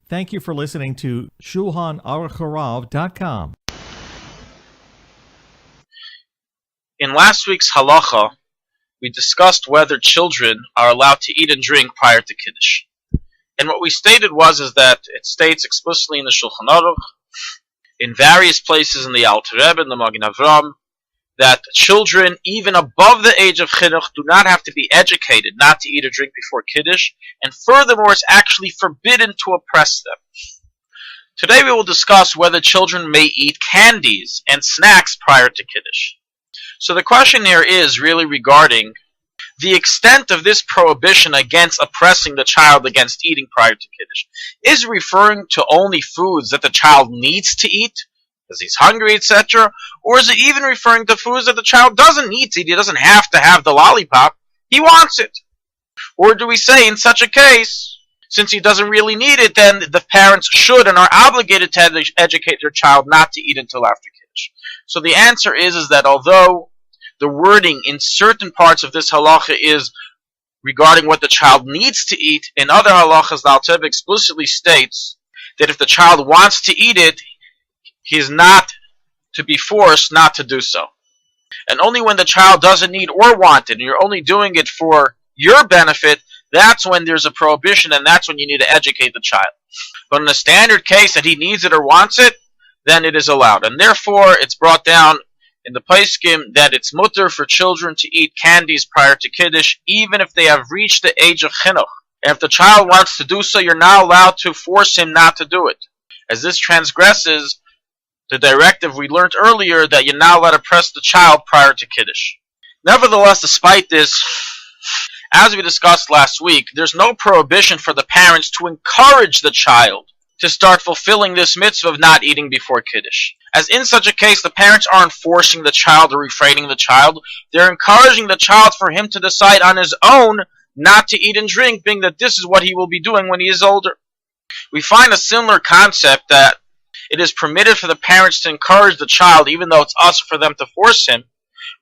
Thank you for listening to Shulchanaruchharav.com. In last week's halacha, we discussed whether children are allowed to eat and drink prior to Kiddush. And what we stated is that it states explicitly in the Shulchan Aruch, in various places in the Alter Rebbe, in the Magen Avram, that children, even above the age of chinuch, do not have to be educated not to eat or drink before Kiddush, and furthermore, it's actually forbidden to oppress them. Today we will discuss whether children may eat candies and snacks prior to Kiddush. So the question here is really regarding the extent of this prohibition against oppressing the child against eating prior to Kiddush. Is it referring to only foods that the child needs to eat, because he's hungry, etc., or is it even referring to foods that the child doesn't need to eat? He doesn't have to have the lollipop, he wants it. Or do we say in such a case, since he doesn't really need it, then the parents should and are obligated to educate their child not to eat until after Kiddush? So the answer is that although the wording in certain parts of this halacha is regarding what the child needs to eat, in other halachas the Alter Rebbe explicitly states that if the child wants to eat it, he is not to be forced not to do so. And only when the child doesn't need or want it, and you're only doing it for your benefit, that's when there's a prohibition, and that's when you need to educate the child. But in a standard case that he needs it or wants it, then it is allowed. And therefore, it's brought down in the Paiskim that it's mutter for children to eat candies prior to Kiddush, even if they have reached the age of chinuch. And if the child wants to do so, you're not allowed to force him not to do it, as this transgresses the directive we learned earlier that you're not allowed to press the child prior to Kiddush. Nevertheless, despite this, as we discussed last week, there's no prohibition for the parents to encourage the child to start fulfilling this mitzvah of not eating before Kiddush. As in such a case, the parents aren't forcing the child or refraining the child. They're encouraging the child for him to decide on his own not to eat and drink, being that this is what he will be doing when he is older. We find a similar concept that it is permitted for the parents to encourage the child, even though it's us for them to force him,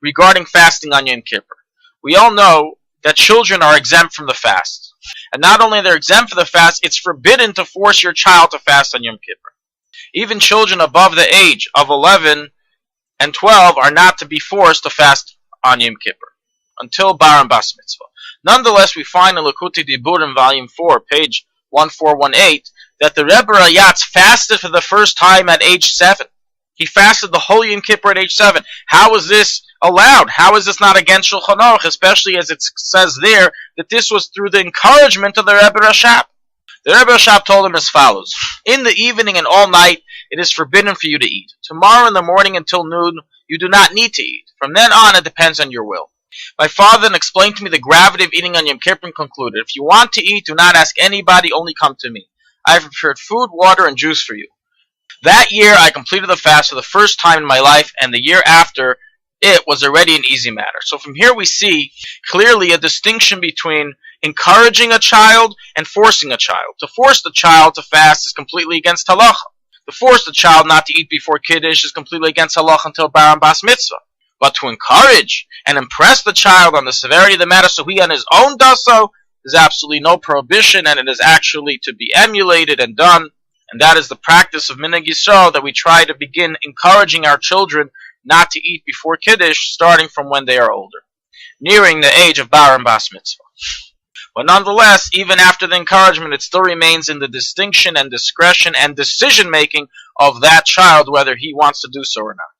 regarding fasting on Yom Kippur. We all know that children are exempt from the fast. And not only they're exempt from the fast, it's forbidden to force your child to fast on Yom Kippur. Even children above the age of 11 and 12 are not to be forced to fast on Yom Kippur until Bar and Bas Mitzvah. Nonetheless, we find in Likutei Diburim, Volume 4, page 1418, that the Rebbe Rayatz fasted for the first time at age 7. He fasted the whole Yom Kippur at age 7. How is this allowed? How is this not against Shulchan Aruch, especially as it says there that this was through the encouragement of the Rebbe Rashab? The Rebbe Rashab told him as follows: in the evening and all night it is forbidden for you to eat. Tomorrow in the morning until noon you do not need to eat. From then on it depends on your will. My father then explained to me the gravity of eating on Yom Kippur and concluded, if you want to eat, do not ask anybody, only come to me. I have prepared food, water, and juice for you. That year I completed the fast for the first time in my life, and the year after it was already an easy matter. So from here we see clearly a distinction between encouraging a child and forcing a child. To force the child to fast is completely against halacha. To force the child not to eat before Kiddush is completely against halacha until Bar and Bas Mitzvah. But to encourage and impress the child on the severity of the matter so he on his own does so, is absolutely no prohibition, and it is actually to be emulated and done. And that is the practice of Minhag Yisrael, that we try to begin encouraging our children not to eat before Kiddush, starting from when they are older, nearing the age of Bar and Bas Mitzvah. But nonetheless, even after the encouragement, it still remains in the distinction and discretion and decision-making of that child, whether he wants to do so or not.